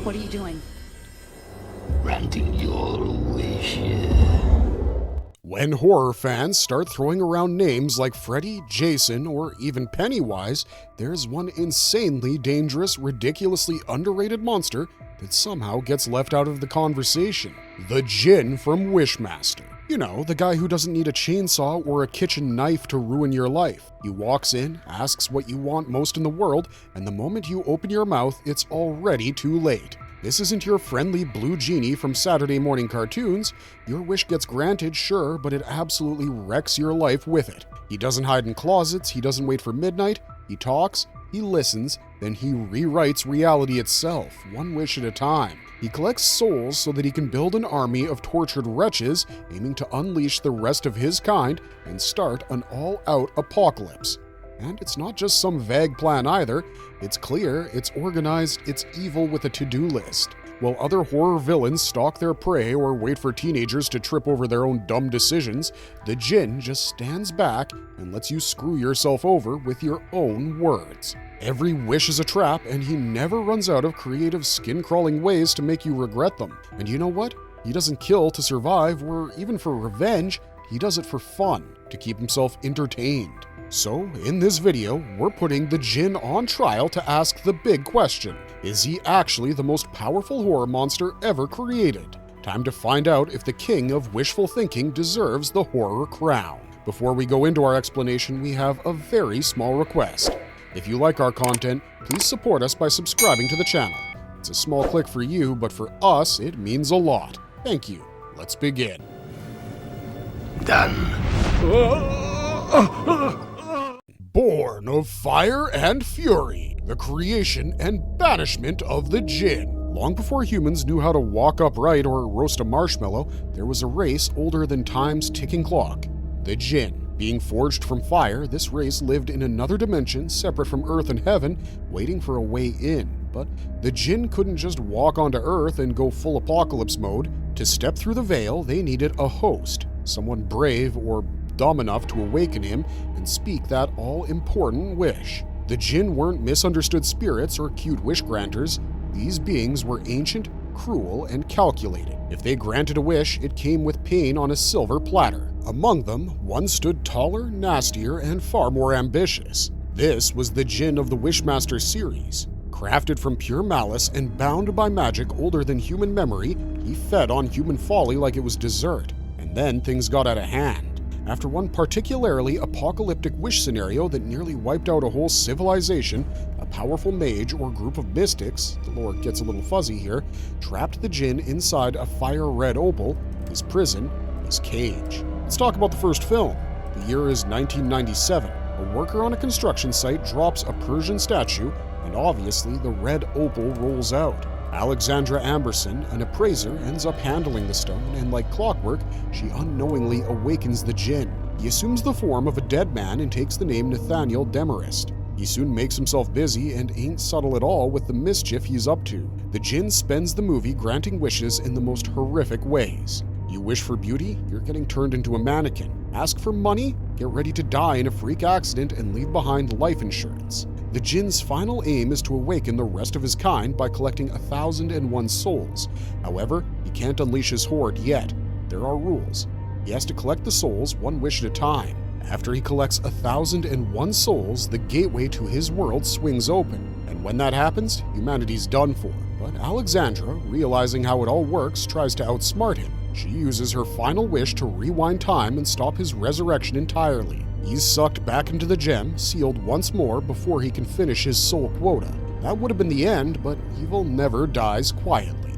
What are you doing? Granting your wishes. When horror fans start throwing around names like Freddy, Jason, or even Pennywise, there's one insanely dangerous, ridiculously underrated monster that somehow gets left out of the conversation. The Djinn from Wishmaster. You know, the guy who doesn't need a chainsaw or a kitchen knife to ruin your life. He walks in, asks what you want most in the world, and the moment you open your mouth, it's already too late. This isn't your friendly blue genie from Saturday morning cartoons. Your wish gets granted, sure, but it absolutely wrecks your life with it. He doesn't hide in closets, he doesn't wait for midnight, he talks, he listens, then he rewrites reality itself, one wish at a time. He collects souls so that he can build an army of tortured wretches, aiming to unleash the rest of his kind and start an all-out apocalypse. And it's not just some vague plan either. It's clear, it's organized, it's evil with a to-do list. While other horror villains stalk their prey or wait for teenagers to trip over their own dumb decisions, the Djinn just stands back and lets you screw yourself over with your own words. Every wish is a trap, and he never runs out of creative, skin-crawling ways to make you regret them. And you know what? He doesn't kill to survive or even for revenge. He does it for fun, to keep himself entertained. So, in this video, we're putting the Djinn on trial to ask the big question. Is he actually the most powerful horror monster ever created? Time to find out if the king of wishful thinking deserves the horror crown. Before we go into our explanation, we have a very small request. If you like our content, please support us by subscribing to the channel. It's a small click for you, but for us, it means a lot. Thank you. Let's begin. Done. Born of fire and fury, the creation and banishment of the Djinn. Long before humans knew how to walk upright or roast a marshmallow, there was a race older than time's ticking clock, the Djinn. Being forged from fire, this race lived in another dimension separate from Earth and Heaven, waiting for a way in. But the Djinn couldn't just walk onto Earth and go full apocalypse mode. To step through the veil, they needed a host, someone brave or dumb enough to awaken him and speak that all-important wish. The Djinn weren't misunderstood spirits or cute wish granters. These beings were ancient, cruel, and calculated. If they granted a wish, it came with pain on a silver platter. Among them, one stood taller, nastier, and far more ambitious. This was the Djinn of the Wishmaster series. Crafted from pure malice and bound by magic older than human memory, he fed on human folly like it was dessert. And then things got out of hand. After one particularly apocalyptic wish scenario that nearly wiped out a whole civilization, a powerful mage or group of mystics, the lore gets a little fuzzy here, trapped the Djinn inside a fire-red opal, his prison, his cage. Let's talk about the first film. The year is 1997. A worker on a construction site drops a Persian statue, and obviously the red opal rolls out. Alexandra Amberson, an appraiser, ends up handling the stone, and like clockwork, she unknowingly awakens the Djinn. He assumes the form of a dead man and takes the name Nathaniel Demarest. He soon makes himself busy and ain't subtle at all with the mischief he's up to. The Djinn spends the movie granting wishes in the most horrific ways. You wish for beauty, you're getting turned into a mannequin. Ask for money, get ready to die in a freak accident and leave behind life insurance. The Djinn's final aim is to awaken the rest of his kind by collecting 1,001 souls. However, he can't unleash his horde yet. There are rules. He has to collect the souls one wish at a time. After he collects 1,001 souls, the gateway to his world swings open. And when that happens, humanity's done for. But Alexandra, realizing how it all works, tries to outsmart him. She uses her final wish to rewind time and stop his resurrection entirely. He's sucked back into the gem, sealed once more before he can finish his soul quota. That would have been the end, but evil never dies quietly.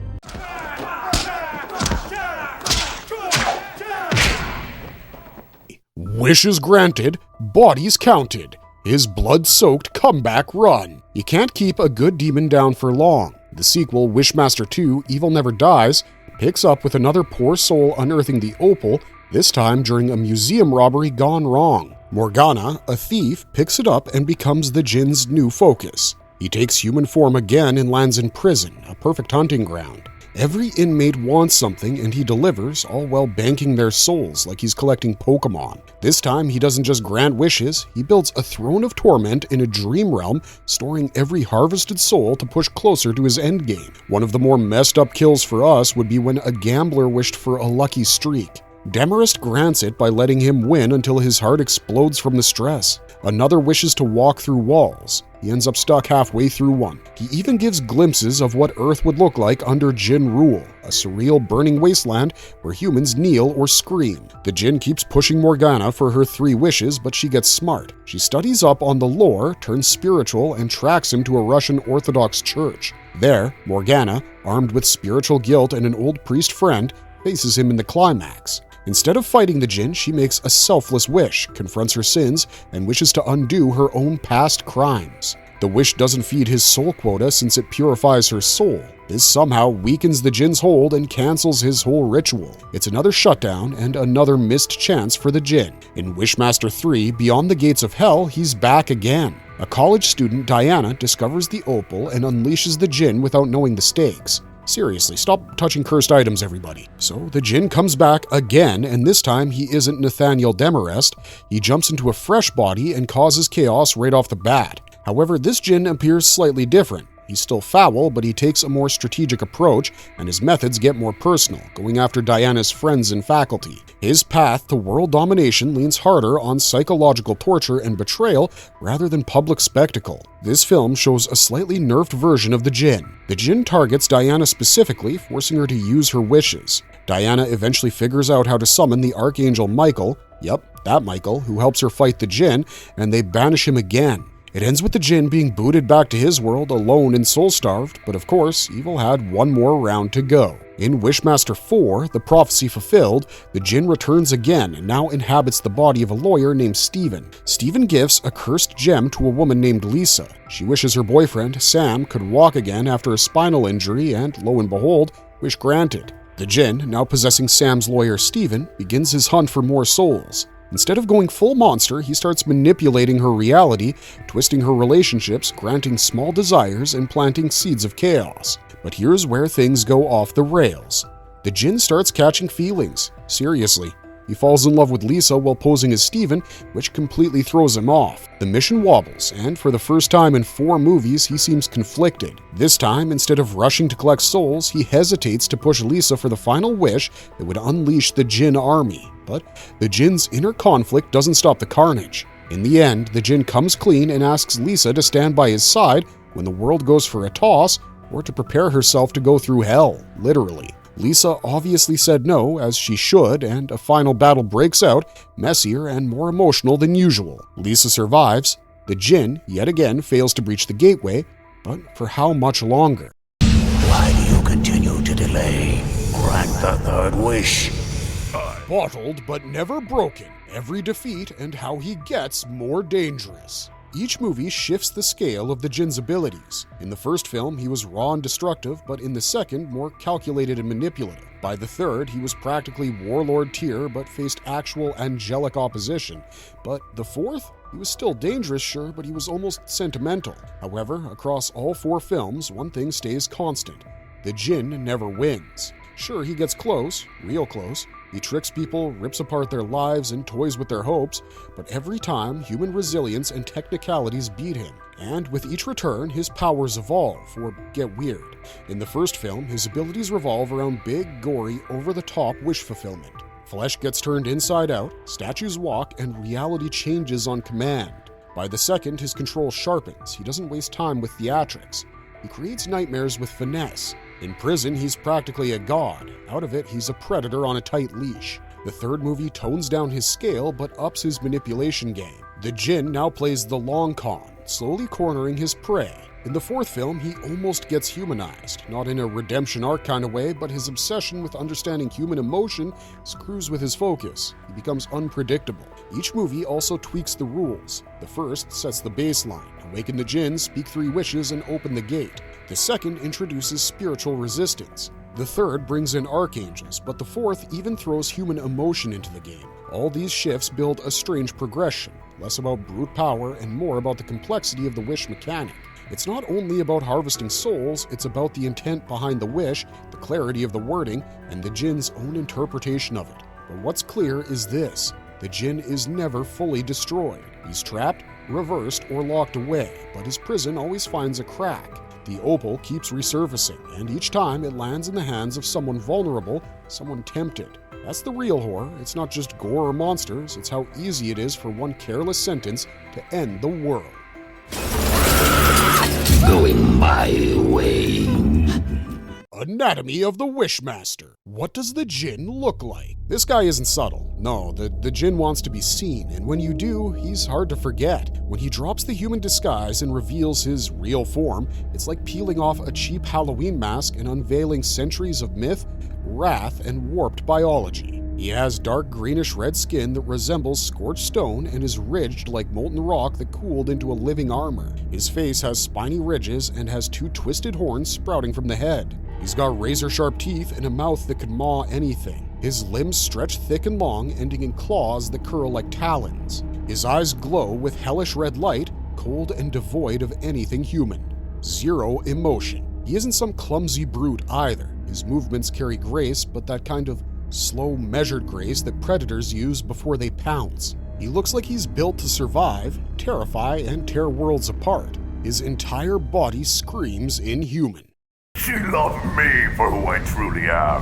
Wishes granted, bodies counted. His blood-soaked comeback run. You can't keep a good demon down for long. The sequel, Wishmaster 2, Evil Never Dies, picks up with another poor soul unearthing the opal, this time during a museum robbery gone wrong. Morgana, a thief, picks it up and becomes the Djinn's new focus. He takes human form again and lands in prison, a perfect hunting ground. Every inmate wants something and he delivers, all while banking their souls like he's collecting Pokemon. This time he doesn't just grant wishes, he builds a throne of torment in a dream realm, storing every harvested soul to push closer to his endgame. One of the more messed up kills for us would be when a gambler wished for a lucky streak. Demarest grants it by letting him win until his heart explodes from the stress. Another wishes to walk through walls. He ends up stuck halfway through one. He even gives glimpses of what Earth would look like under Djinn rule, a surreal burning wasteland where humans kneel or scream. The Djinn keeps pushing Morgana for her 3 wishes, but she gets smart. She studies up on the lore, turns spiritual, and tracks him to a Russian Orthodox church. There, Morgana, armed with spiritual guilt and an old priest friend, faces him in the climax. Instead of fighting the Djinn, she makes a selfless wish, confronts her sins, and wishes to undo her own past crimes. The wish doesn't feed his soul quota since it purifies her soul. This somehow weakens the Djinn's hold and cancels his whole ritual. It's another shutdown and another missed chance for the Djinn. In Wishmaster 3, Beyond the Gates of Hell, he's back again. A college student, Diana, discovers the opal and unleashes the Djinn without knowing the stakes. Seriously, stop touching cursed items, everybody. So the Djinn comes back again, and this time he isn't Nathaniel Demarest. He jumps into a fresh body and causes chaos right off the bat. However, this Djinn appears slightly different. He's still foul, but he takes a more strategic approach, and his methods get more personal, going after Diana's friends and faculty. His path to world domination leans harder on psychological torture and betrayal rather than public spectacle. This film shows a slightly nerfed version of the Djinn. The Djinn targets Diana specifically, forcing her to use her wishes. Diana eventually figures out how to summon the Archangel Michael, yep, that Michael, who helps her fight the Djinn, and they banish him again. It ends with the Djinn being booted back to his world alone and soul-starved, but of course, evil had one more round to go. In Wishmaster 4, the prophecy fulfilled, the Djinn returns again and now inhabits the body of a lawyer named Stephen. Stephen gifts a cursed gem to a woman named Lisa. She wishes her boyfriend, Sam, could walk again after a spinal injury, and lo and behold, wish granted. The Djinn, now possessing Sam's lawyer Stephen, begins his hunt for more souls. Instead of going full monster, he starts manipulating her reality, twisting her relationships, granting small desires, and planting seeds of chaos. But here's where things go off the rails. The Djinn starts catching feelings. Seriously. He falls in love with Lisa while posing as Stephen, which completely throws him off. The mission wobbles, and for the first time in 4 movies, he seems conflicted. This time, instead of rushing to collect souls, he hesitates to push Lisa for the final wish that would unleash the Djinn army. But the Djinn's inner conflict doesn't stop the carnage. In the end, the Djinn comes clean and asks Lisa to stand by his side when the world goes for a toss, or to prepare herself to go through hell, literally. Lisa obviously said no, as she should, and a final battle breaks out, messier and more emotional than usual. Lisa survives. The Djinn, yet again, fails to breach the gateway, but for how much longer? Why do you continue to delay? Grant the 3rd wish. Bottled but never broken. Every defeat and how he gets more dangerous. Each movie shifts the scale of the Djinn's abilities. In the first film, he was raw and destructive, but in the second, more calculated and manipulative. By the third, he was practically warlord tier, but faced actual angelic opposition. But the fourth? He was still dangerous, sure, but he was almost sentimental. However, across all 4 films, one thing stays constant. The Djinn never wins. Sure, he gets close, real close. He tricks people, rips apart their lives, and toys with their hopes, but every time, human resilience and technicalities beat him. And with each return, his powers evolve, or get weird. In the first film, his abilities revolve around big, gory, over-the-top wish fulfillment. Flesh gets turned inside out, statues walk, and reality changes on command. By the second, his control sharpens. He doesn't waste time with theatrics. He creates nightmares with finesse. In prison, he's practically a god. Out of it, he's a predator on a tight leash. The third movie tones down his scale, but ups his manipulation game. The Djinn now plays the long con, slowly cornering his prey. In the fourth film, he almost gets humanized, not in a redemption arc kind of way, but his obsession with understanding human emotion screws with his focus. He becomes unpredictable. Each movie also tweaks the rules. The first sets the baseline: awaken the Djinn, speak 3 wishes, and open the gate. The second introduces spiritual resistance. The third brings in archangels, but the fourth even throws human emotion into the game. All these shifts build a strange progression, less about brute power and more about the complexity of the wish mechanic. It's not only about harvesting souls, it's about the intent behind the wish, the clarity of the wording, and the Djinn's own interpretation of it. But what's clear is this: the Djinn is never fully destroyed. He's trapped, reversed, or locked away, but his prison always finds a crack. The opal keeps resurfacing, and each time it lands in the hands of someone vulnerable, someone tempted. That's the real horror. It's not just gore or monsters, it's how easy it is for one careless sentence to end the world. Going my way. Anatomy of the Wishmaster. What does the Djinn look like? This guy isn't subtle. No, the Djinn wants to be seen, and when you do, he's hard to forget. When he drops the human disguise and reveals his real form, it's like peeling off a cheap Halloween mask and unveiling centuries of myth, wrath, and warped biology. He has dark greenish-red skin that resembles scorched stone and is ridged like molten rock that cooled into a living armor. His face has spiny ridges and has two twisted horns sprouting from the head. He's got razor-sharp teeth and a mouth that could maw anything. His limbs stretch thick and long, ending in claws that curl like talons. His eyes glow with hellish red light, cold and devoid of anything human. Zero emotion. He isn't some clumsy brute either. His movements carry grace, but that kind of slow, measured grace that predators use before they pounce. He looks like he's built to survive, terrify, and tear worlds apart. His entire body screams inhuman. She loved me for who I truly am.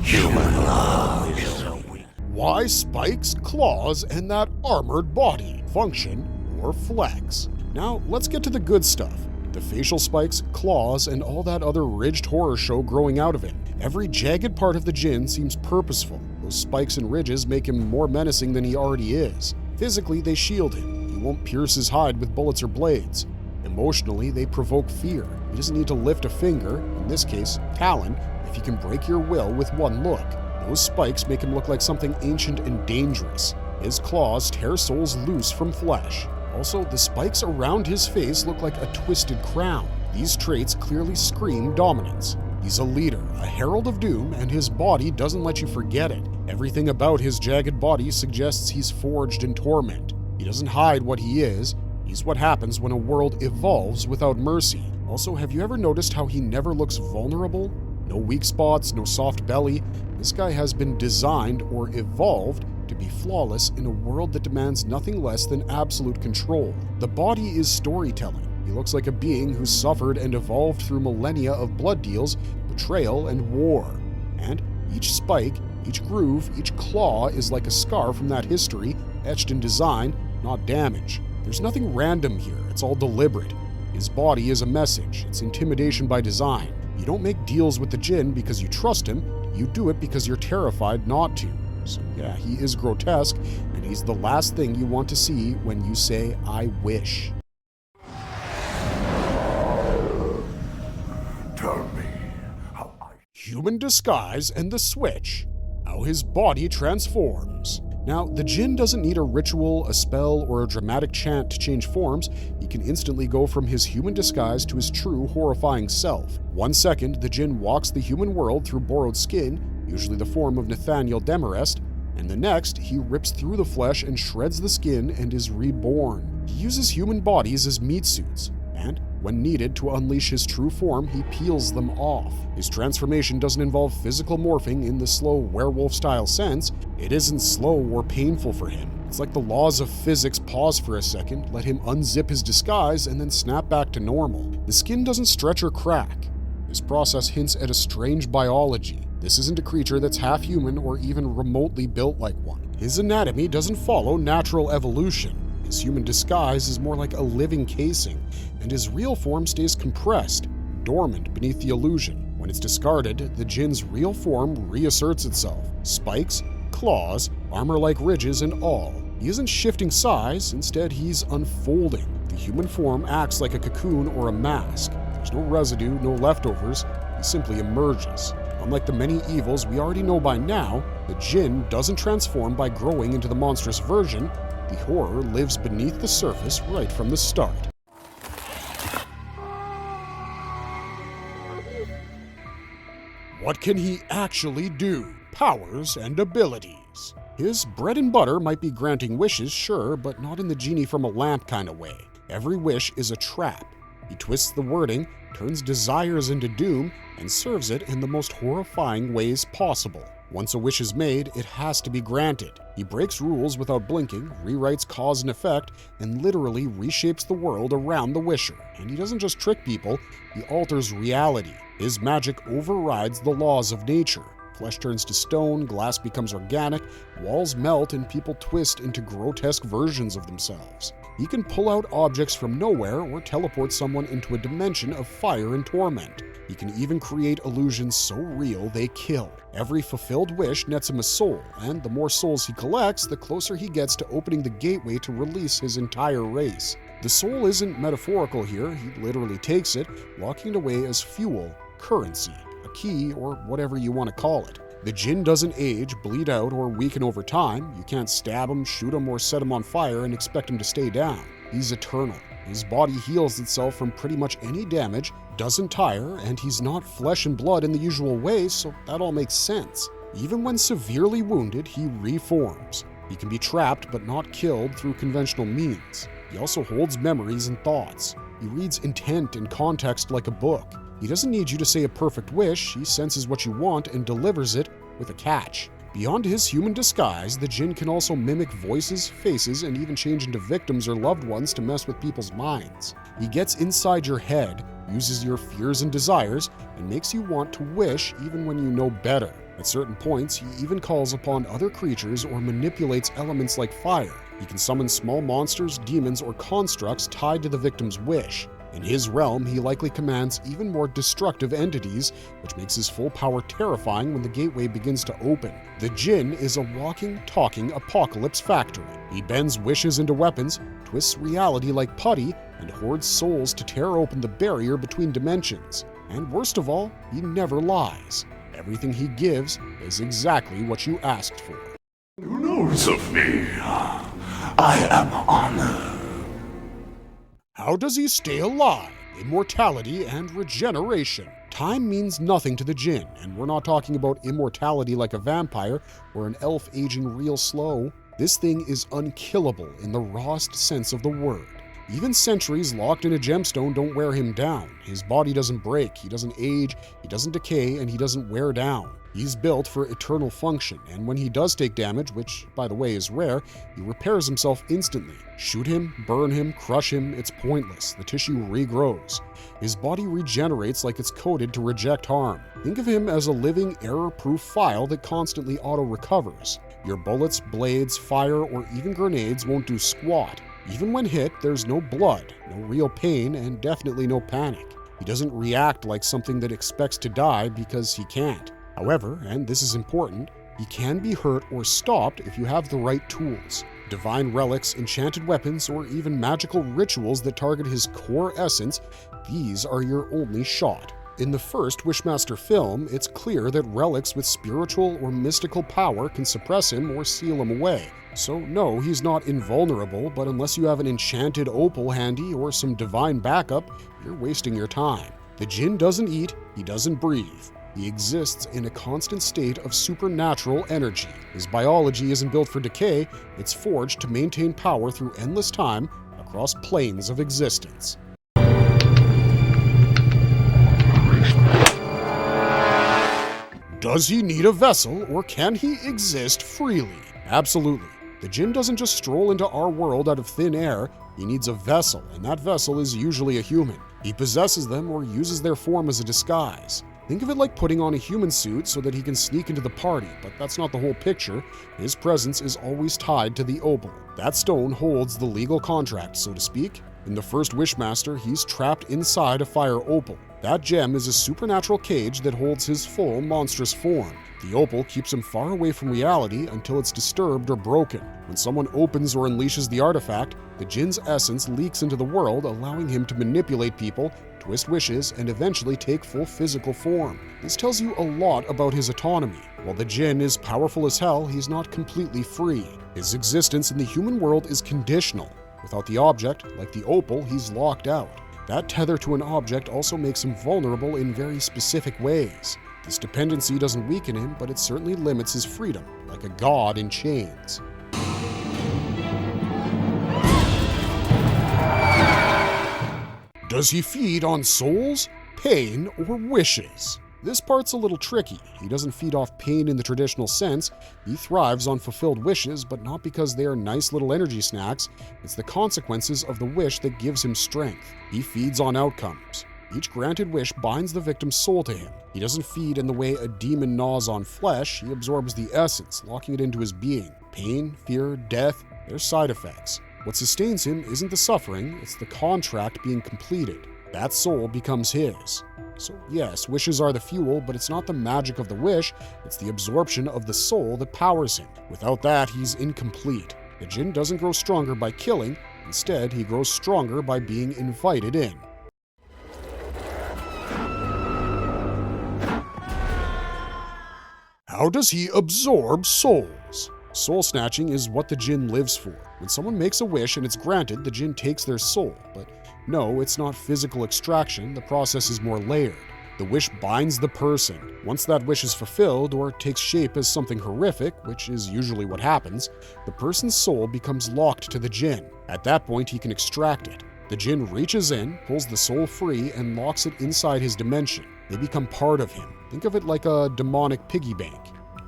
Human love is so weak. Why spikes, claws, and that armored body? Function or flex? Now, let's get to the good stuff. The facial spikes, claws, and all that other ridged horror show growing out of him. Every jagged part of the Djinn seems purposeful. Those spikes and ridges make him more menacing than he already is. Physically, they shield him. He won't pierce his hide with bullets or blades. Emotionally, they provoke fear. He doesn't need to lift a finger, in this case, talon, if he can break your will with one look. Those spikes make him look like something ancient and dangerous. His claws tear souls loose from flesh. Also, the spikes around his face look like a twisted crown. These traits clearly scream dominance. He's a leader, a herald of doom, and his body doesn't let you forget it. Everything about his jagged body suggests he's forged in torment. He doesn't hide what he is. He's what happens when a world evolves without mercy. Also, have you ever noticed how he never looks vulnerable? No weak spots, no soft belly. This guy has been designed or evolved to be flawless in a world that demands nothing less than absolute control. The body is storytelling. He looks like a being who suffered and evolved through millennia of blood deals, betrayal, and war. And each spike, each groove, each claw is like a scar from that history, etched in design, not damage. There's nothing random here, it's all deliberate. His body is a message, it's intimidation by design. You don't make deals with the Djinn because you trust him, you do it because you're terrified not to. So yeah, he is grotesque, and he's the last thing you want to see when you say, I wish. Tell me how I... Human disguise and the switch. How his body transforms. Now, the Djinn doesn't need a ritual, a spell, or a dramatic chant to change forms. He can instantly go from his human disguise to his true, horrifying self. 1 second, the Djinn walks the human world through borrowed skin, usually the form of Nathaniel Demarest, and the next, he rips through the flesh and shreds the skin and is reborn. He uses human bodies as meat suits, and when needed to unleash his true form, he peels them off. His transformation doesn't involve physical morphing in the slow werewolf-style sense. It isn't slow or painful for him. It's like the laws of physics pause for a second, let him unzip his disguise, and then snap back to normal. The skin doesn't stretch or crack. This process hints at a strange biology. This isn't a creature that's half human or even remotely built like one. His anatomy doesn't follow natural evolution. His human disguise is more like a living casing, and his real form stays compressed, dormant beneath the illusion. When it's discarded, the Djinn's real form reasserts itself. Spikes, claws, armor-like ridges, and all. He isn't shifting size, instead he's unfolding. The human form acts like a cocoon or a mask. There's no residue, no leftovers, he simply emerges. Unlike the many evils we already know by now, the Djinn doesn't transform by growing into the monstrous version. The horror lives beneath the surface right from the start. What can he actually do? Powers and abilities. His bread and butter might be granting wishes, sure, but not in the genie from a lamp kind of way. Every wish is a trap. He twists the wording, turns desires into doom, and serves it in the most horrifying ways possible. Once a wish is made, it has to be granted. He breaks rules without blinking, rewrites cause and effect, and literally reshapes the world around the wisher. And he doesn't just trick people, he alters reality. His magic overrides the laws of nature. Flesh turns to stone, glass becomes organic, walls melt, and people twist into grotesque versions of themselves. He can pull out objects from nowhere or teleport someone into a dimension of fire and torment. He can even create illusions so real they kill. Every fulfilled wish nets him a soul, and the more souls he collects, the closer he gets to opening the gateway to release his entire race. The soul isn't metaphorical here, he literally takes it, locking it away as fuel, currency, a key, or whatever you want to call it. The Djinn doesn't age, bleed out, or weaken over time. You can't stab him, shoot him, or set him on fire and expect him to stay down. He's eternal. His body heals itself from pretty much any damage, doesn't tire, and he's not flesh and blood in the usual way, so that all makes sense. Even when severely wounded, he reforms. He can be trapped but not killed through conventional means. He also holds memories and thoughts. He reads intent and context like a book. He doesn't need you to say a perfect wish, he senses what you want and delivers it with a catch. Beyond his human disguise, the Djinn can also mimic voices, faces, and even change into victims or loved ones to mess with people's minds. He gets inside your head, uses your fears and desires, and makes you want to wish even when you know better. At certain points, he even calls upon other creatures or manipulates elements like fire. He can summon small monsters, demons, or constructs tied to the victim's wish. In his realm, he likely commands even more destructive entities, which makes his full power terrifying when the gateway begins to open. The Djinn is a walking, talking apocalypse factory. He bends wishes into weapons, twists reality like putty, and hoards souls to tear open the barrier between dimensions. And worst of all, he never lies. Everything he gives is exactly what you asked for. Who knows of me? I am honored. How does he stay alive? Immortality and regeneration. Time means nothing to the Djinn, and we're not talking about immortality like a vampire or an elf aging real slow. This thing is unkillable in the rawest sense of the word. Even centuries locked in a gemstone don't wear him down. His body doesn't break, he doesn't age, he doesn't decay, and he doesn't wear down. He's built for eternal function, and when he does take damage, which, by the way, is rare, he repairs himself instantly. Shoot him, burn him, crush him, it's pointless. The tissue regrows. His body regenerates like it's coded to reject harm. Think of him as a living, error-proof file that constantly auto-recovers. Your bullets, blades, fire, or even grenades won't do squat. Even when hit, there's no blood, no real pain, and definitely no panic. He doesn't react like something that expects to die because he can't. However, and this is important, he can be hurt or stopped if you have the right tools. Divine relics, enchanted weapons, or even magical rituals that target his core essence, these are your only shot. In the first Wishmaster film, it's clear that relics with spiritual or mystical power can suppress him or seal him away. So no, he's not invulnerable, but unless you have an enchanted opal handy or some divine backup, you're wasting your time. The Djinn doesn't eat, he doesn't breathe. He exists in a constant state of supernatural energy. His biology isn't built for decay, it's forged to maintain power through endless time across planes of existence. Does he need a vessel, or can he exist freely? Absolutely. The Djinn doesn't just stroll into our world out of thin air, he needs a vessel, and that vessel is usually a human. He possesses them or uses their form as a disguise. Think of it like putting on a human suit so that he can sneak into the party, but that's not the whole picture. His presence is always tied to the opal. That stone holds the legal contract, so to speak. In the first Wishmaster, he's trapped inside a fire opal. That gem is a supernatural cage that holds his full monstrous form. The opal keeps him far away from reality until it's disturbed or broken. When someone opens or unleashes the artifact, the Djinn's essence leaks into the world, allowing him to manipulate people, twist wishes, and eventually take full physical form. This tells you a lot about his autonomy. While the Djinn is powerful as hell, he's not completely free. His existence in the human world is conditional. Without the object, like the opal, he's locked out. That tether to an object also makes him vulnerable in very specific ways. This dependency doesn't weaken him, but it certainly limits his freedom, like a god in chains. Does he feed on souls, pain, or wishes? This part's a little tricky. He doesn't feed off pain in the traditional sense. He thrives on fulfilled wishes, but not because they are nice little energy snacks. It's the consequences of the wish that gives him strength. He feeds on outcomes. Each granted wish binds the victim's soul to him. He doesn't feed in the way a demon gnaws on flesh. He absorbs the essence, locking it into his being. Pain, fear, death, they're side effects. What sustains him isn't the suffering, it's the contract being completed. That soul becomes his. So yes, wishes are the fuel, but it's not the magic of the wish, it's the absorption of the soul that powers him. Without that, he's incomplete. The Djinn doesn't grow stronger by killing, instead he grows stronger by being invited in. How does he absorb souls? Soul snatching is what the Djinn lives for. When someone makes a wish and it's granted, the Djinn takes their soul. But no, it's not physical extraction, the process is more layered. The wish binds the person. Once that wish is fulfilled or takes shape as something horrific, which is usually what happens, the person's soul becomes locked to the Djinn. At that point, he can extract it. The Djinn reaches in, pulls the soul free, and locks it inside his dimension. They become part of him. Think of it like a demonic piggy bank.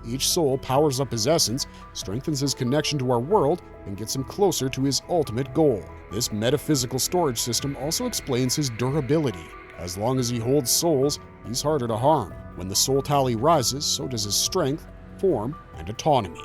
Each soul powers up his essence, strengthens his connection to our world, and gets him closer to his ultimate goal. This metaphysical storage system also explains his durability. As long as he holds souls, he's harder to harm. When the soul tally rises, so does his strength, form, and autonomy.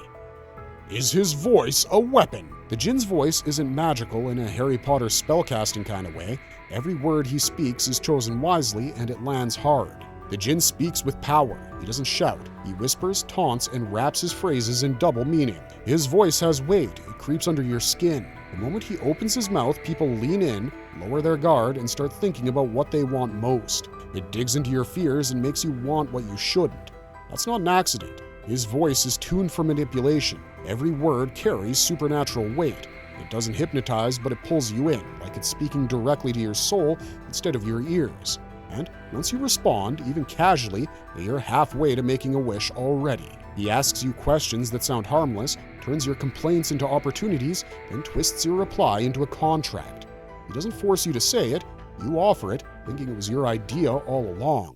Is his voice a weapon? The Djinn's voice isn't magical in a Harry Potter spellcasting kind of way. Every word he speaks is chosen wisely, and it lands hard. The Djinn speaks with power. He doesn't shout. He whispers, taunts, and wraps his phrases in double meaning. His voice has weight. It creeps under your skin. The moment he opens his mouth, people lean in, lower their guard, and start thinking about what they want most. It digs into your fears and makes you want what you shouldn't. That's not an accident. His voice is tuned for manipulation. Every word carries supernatural weight. It doesn't hypnotize, but it pulls you in, like it's speaking directly to your soul instead of your ears. And once you respond, even casually, you're halfway to making a wish already. He asks you questions that sound harmless, turns your complaints into opportunities, and twists your reply into a contract. He doesn't force you to say it, you offer it, thinking it was your idea all along.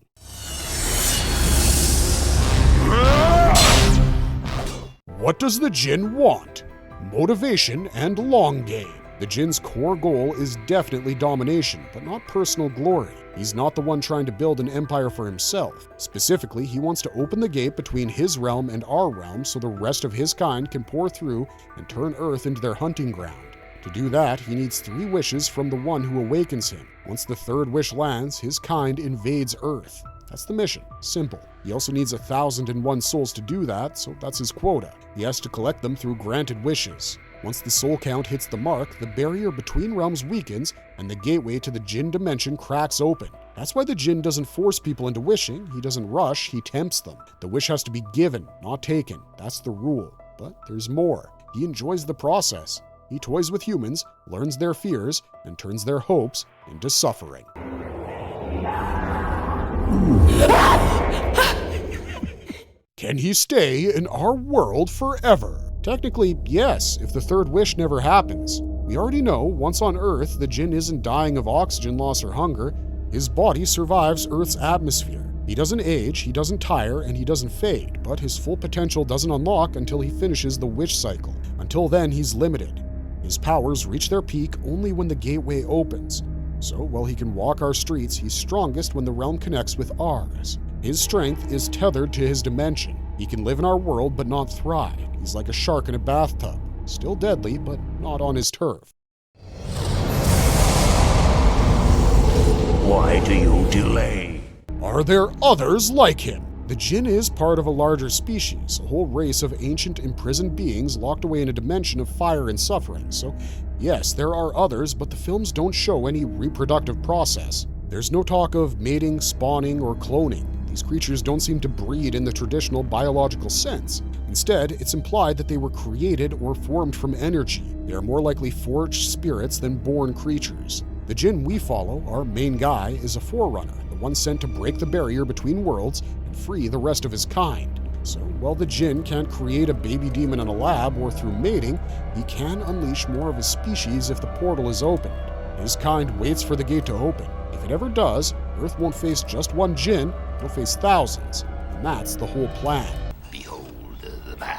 What does the Djinn want? Motivation and long game. The Djinn's core goal is definitely domination, but not personal glory. He's not the one trying to build an empire for himself. Specifically, he wants to open the gate between his realm and our realm so the rest of his kind can pour through and turn Earth into their hunting ground. To do that, he needs 3 wishes from the one who awakens him. Once the 3rd wish lands, his kind invades Earth. That's the mission. Simple. He also needs 1,001 souls to do that, so that's his quota. He has to collect them through granted wishes. Once the soul count hits the mark, the barrier between realms weakens and the gateway to the Djinn dimension cracks open. That's why the Djinn doesn't force people into wishing, he doesn't rush, he tempts them. The wish has to be given, not taken. That's the rule. But there's more. He enjoys the process. He toys with humans, learns their fears, and turns their hopes into suffering. Can he stay in our world forever? Technically, yes, if the 3rd wish never happens. We already know, once on Earth, the Djinn isn't dying of oxygen loss or hunger. His body survives Earth's atmosphere. He doesn't age, he doesn't tire, and he doesn't fade, but his full potential doesn't unlock until he finishes the wish cycle. Until then, he's limited. His powers reach their peak only when the gateway opens. So, while he can walk our streets, he's strongest when the realm connects with ours. His strength is tethered to his dimension. He can live in our world but not thrive. He's like a shark in a bathtub. Still deadly, but not on his turf. Why do you delay? Are there others like him? The Djinn is part of a larger species, a whole race of ancient imprisoned beings locked away in a dimension of fire and suffering. So, yes, there are others, but the films don't show any reproductive process. There's no talk of mating, spawning, or cloning. These creatures don't seem to breed in the traditional biological sense. Instead, it's implied that they were created or formed from energy. They are more likely forged spirits than born creatures. The Djinn we follow, our main guy, is a forerunner, the one sent to break the barrier between worlds and free the rest of his kind. So, while the Djinn can't create a baby demon in a lab or through mating, he can unleash more of his species if the portal is opened. His kind waits for the gate to open. If it ever does, Earth won't face just one Djinn, it'll face thousands. And that's the whole plan. Behold the man.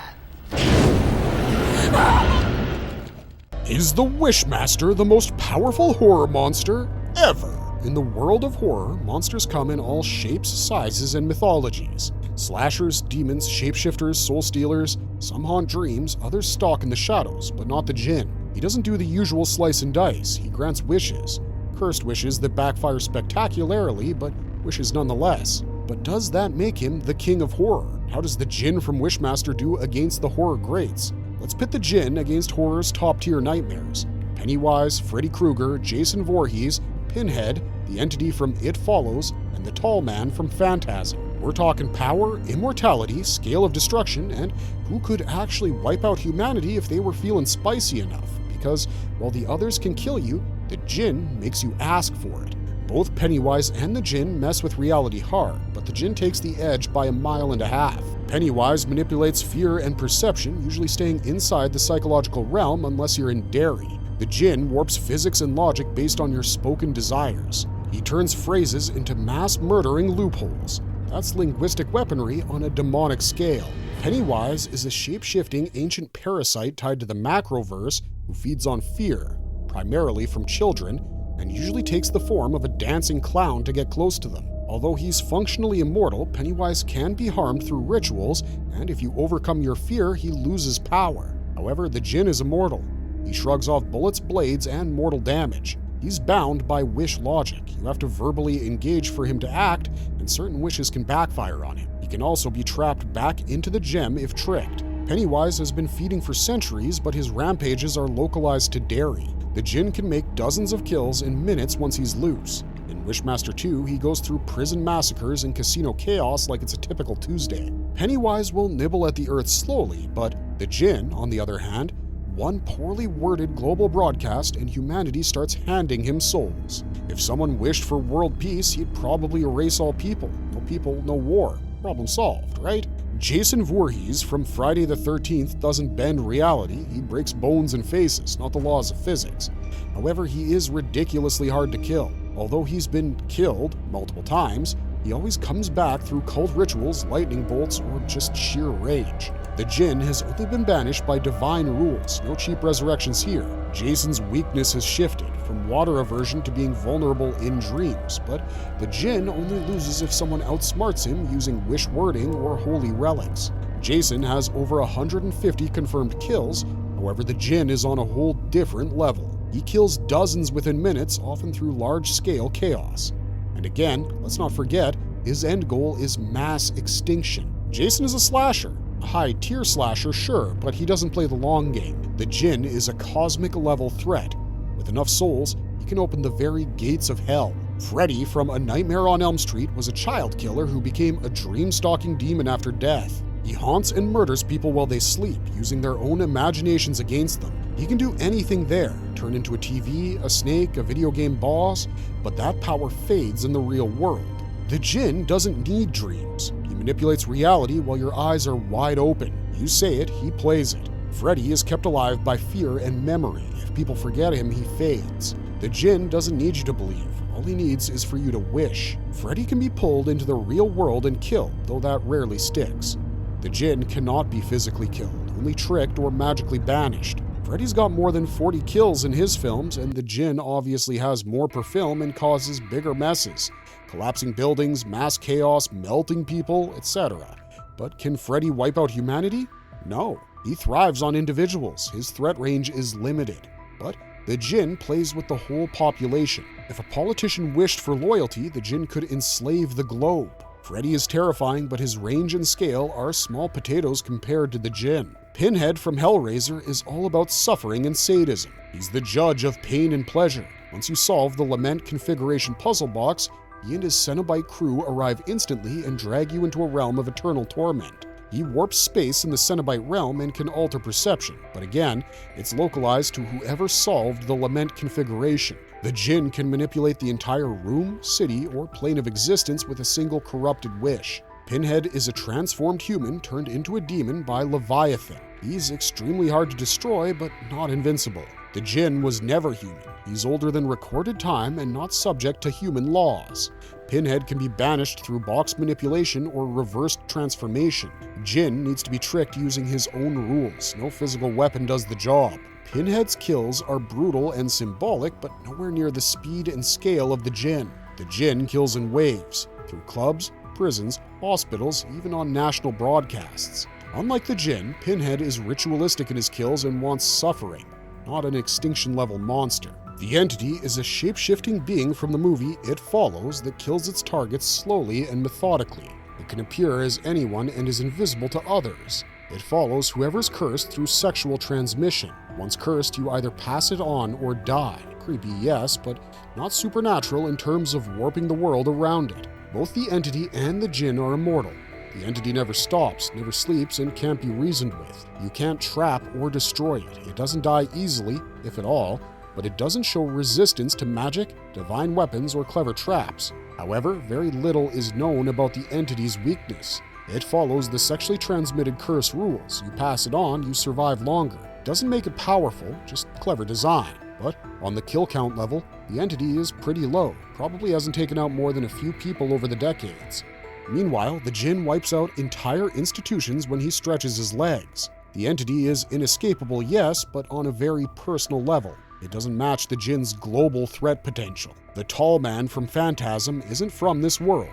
Is the Wishmaster the most powerful horror monster ever? In the world of horror, monsters come in all shapes, sizes, and mythologies. Slashers, demons, shapeshifters, soul stealers. Some haunt dreams, others stalk in the shadows, but not the Djinn. He doesn't do the usual slice and dice. He grants wishes. Cursed wishes that backfire spectacularly, but wishes nonetheless. But does that make him the king of horror? How does the Djinn from Wishmaster do against the horror greats? Let's pit the Djinn against horror's top-tier nightmares. Pennywise, Freddy Krueger, Jason Voorhees, Pinhead, the entity from It Follows, and the Tall Man from Phantasm. We're talking power, immortality, scale of destruction, and who could actually wipe out humanity if they were feeling spicy enough. Because while the others can kill you, the Djinn makes you ask for it. Both Pennywise and the Djinn mess with reality hard, but the Djinn takes the edge by 1.5 miles. Pennywise manipulates fear and perception, usually staying inside the psychological realm unless you're in Derry. The Djinn warps physics and logic based on your spoken desires. He turns phrases into mass-murdering loopholes. That's linguistic weaponry on a demonic scale. Pennywise is a shape-shifting ancient parasite tied to the macroverse who feeds on fear, primarily from children, and usually takes the form of a dancing clown to get close to them. Although he's functionally immortal, Pennywise can be harmed through rituals, and if you overcome your fear, he loses power. However, the Djinn is immortal. He shrugs off bullets, blades, and mortal damage. He's bound by wish logic. You have to verbally engage for him to act, and certain wishes can backfire on him. He can also be trapped back into the gem if tricked. Pennywise has been feeding for centuries, but his rampages are localized to Derry. The Djinn can make dozens of kills in minutes once he's loose. In Wishmaster 2, he goes through prison massacres and casino chaos like it's a typical Tuesday. Pennywise will nibble at the Earth slowly, but the Djinn, on the other hand, one poorly worded global broadcast and humanity starts handing him souls. If someone wished for world peace, he'd probably erase all people. No people, no war. Problem solved, right? Jason Voorhees from Friday the 13th doesn't bend reality, he breaks bones and faces, not the laws of physics. However, he is ridiculously hard to kill. Although he's been killed multiple times, he always comes back through cult rituals, lightning bolts, or just sheer rage. The Djinn has only been banished by divine rules, no cheap resurrections here. Jason's weakness has shifted, from water aversion to being vulnerable in dreams, but the Djinn only loses if someone outsmarts him using wish wording or holy relics. Jason has over 150 confirmed kills, however the Djinn is on a whole different level. He kills dozens within minutes, often through large-scale chaos. And again, let's not forget, his end goal is mass extinction. Jason is a slasher. A high-tier slasher, sure, but he doesn't play the long game. The Djinn is a cosmic-level threat. With enough souls, he can open the very gates of hell. Freddy from A Nightmare on Elm Street was a child killer who became a dream-stalking demon after death. He haunts and murders people while they sleep, using their own imaginations against them. He can do anything there, turn into a TV, a snake, a video game boss, but that power fades in the real world. The Djinn doesn't need dreams. He manipulates reality while your eyes are wide open. You say it, he plays it. Freddy is kept alive by fear and memory. If people forget him, he fades. The Djinn doesn't need you to believe. All he needs is for you to wish. Freddy can be pulled into the real world and killed, though that rarely sticks. The Djinn cannot be physically killed, only tricked or magically banished. Freddy's got more than 40 kills in his films, and the Djinn obviously has more per film and causes bigger messes. Collapsing buildings, mass chaos, melting people, etc. But can Freddy wipe out humanity? No. He thrives on individuals. His threat range is limited. But the Djinn plays with the whole population. If a politician wished for loyalty, the Djinn could enslave the globe. Freddy is terrifying, but his range and scale are small potatoes compared to the Djinn. Pinhead from Hellraiser is all about suffering and sadism. He's the judge of pain and pleasure. Once you solve the Lament configuration puzzle box, he and his Cenobite crew arrive instantly and drag you into a realm of eternal torment. He warps space in the Cenobite realm and can alter perception, but again, it's localized to whoever solved the Lament configuration. The Djinn can manipulate the entire room, city, or plane of existence with a single corrupted wish. Pinhead is a transformed human turned into a demon by Leviathan. He's extremely hard to destroy, but not invincible. The Djinn was never human. He's older than recorded time and not subject to human laws. Pinhead can be banished through box manipulation or reversed transformation. Djinn needs to be tricked using his own rules. No physical weapon does the job. Pinhead's kills are brutal and symbolic, but nowhere near the speed and scale of the Djinn. The Djinn kills in waves, through clubs, prisons, hospitals, even on national broadcasts. Unlike the Djinn, Pinhead is ritualistic in his kills and wants suffering, not an extinction-level monster. The entity is a shape-shifting being from the movie It Follows that kills its targets slowly and methodically. It can appear as anyone and is invisible to others. It follows whoever's cursed through sexual transmission. Once cursed, you either pass it on or die. Creepy, yes, but not supernatural in terms of warping the world around it. Both the entity and the Djinn are immortal. The entity never stops, never sleeps, and can't be reasoned with. You can't trap or destroy it. It doesn't die easily, if at all, but it doesn't show resistance to magic, divine weapons, or clever traps. However, very little is known about the entity's weakness. It follows the sexually transmitted curse rules. You pass it on, you survive longer. Doesn't make it powerful, just clever design. But on the kill count level, the entity is pretty low. Probably hasn't taken out more than a few people over the decades. Meanwhile, the Djinn wipes out entire institutions when he stretches his legs. The entity is inescapable, yes, but on a very personal level. It doesn't match the Djinn's global threat potential. The tall man from Phantasm isn't from this world.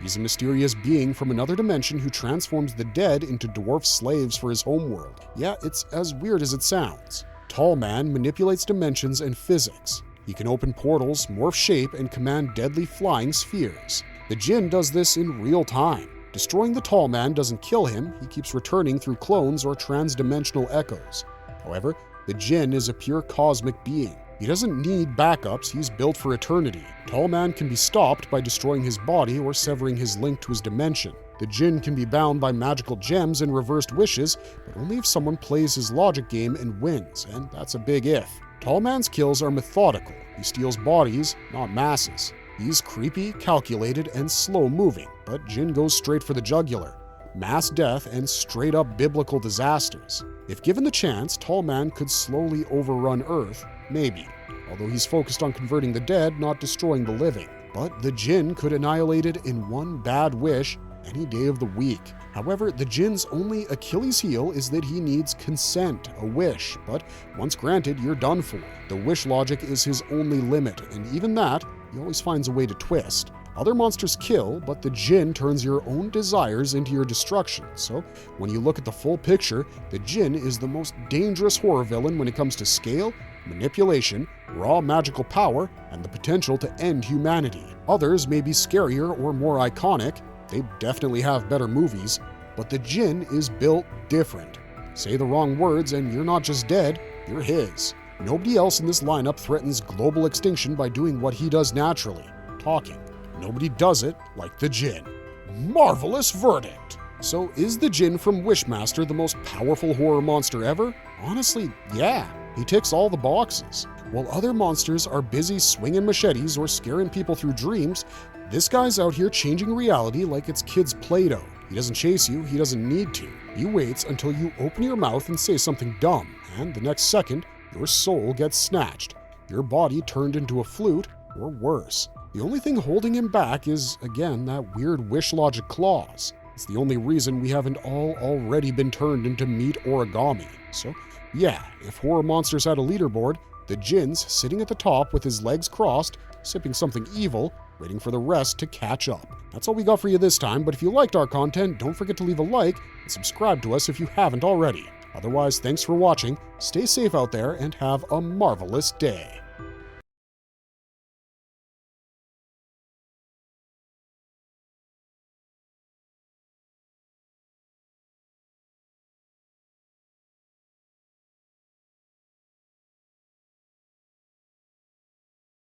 He's a mysterious being from another dimension who transforms the dead into dwarf slaves for his homeworld. Yeah, it's as weird as it sounds. Tall Man manipulates dimensions and physics. He can open portals, morph shape, and command deadly flying spheres. The Djinn does this in real time. Destroying the Tall Man doesn't kill him, he keeps returning through clones or trans-dimensional echoes. However, the Djinn is a pure cosmic being. He doesn't need backups, he's built for eternity. Tall Man can be stopped by destroying his body or severing his link to his dimension. The Djinn can be bound by magical gems and reversed wishes, but only if someone plays his logic game and wins, and that's a big if. Tall Man's kills are methodical. He steals bodies, not masses. He's creepy, calculated, and slow-moving, but Djinn goes straight for the jugular. Mass death and straight-up biblical disasters. If given the chance, Tall Man could slowly overrun Earth, maybe, although he's focused on converting the dead, not destroying the living. But the Djinn could annihilate it in one bad wish any day of the week. However, the Djinn's only Achilles heel is that he needs consent, a wish, but once granted, you're done for. The wish logic is his only limit, and even that, he always finds a way to twist. Other monsters kill, but the Djinn turns your own desires into your destruction. So, when you look at the full picture, the Djinn is the most dangerous horror villain when it comes to scale, manipulation, raw magical power, and the potential to end humanity. Others may be scarier or more iconic, they definitely have better movies, but the Djinn is built different. Say the wrong words and you're not just dead, you're his. Nobody else in this lineup threatens global extinction by doing what he does naturally, talking. Nobody does it like the Djinn. Marvelous verdict! So is the Djinn from Wishmaster the most powerful horror monster ever? Honestly, yeah. He ticks all the boxes. While other monsters are busy swinging machetes or scaring people through dreams, this guy's out here changing reality like it's kids' Play-Doh. He doesn't chase you, he doesn't need to. He waits until you open your mouth and say something dumb, and the next second, your soul gets snatched. Your body turned into a flute, or worse. The only thing holding him back is, again, that weird wish logic clause. It's the only reason we haven't all already been turned into meat origami. So, yeah, if horror monsters had a leaderboard, the Djinn's sitting at the top with his legs crossed, sipping something evil, waiting for the rest to catch up. That's all we got for you this time, but if you liked our content, don't forget to leave a like and subscribe to us if you haven't already. Otherwise, thanks for watching, stay safe out there, and have a marvelous day.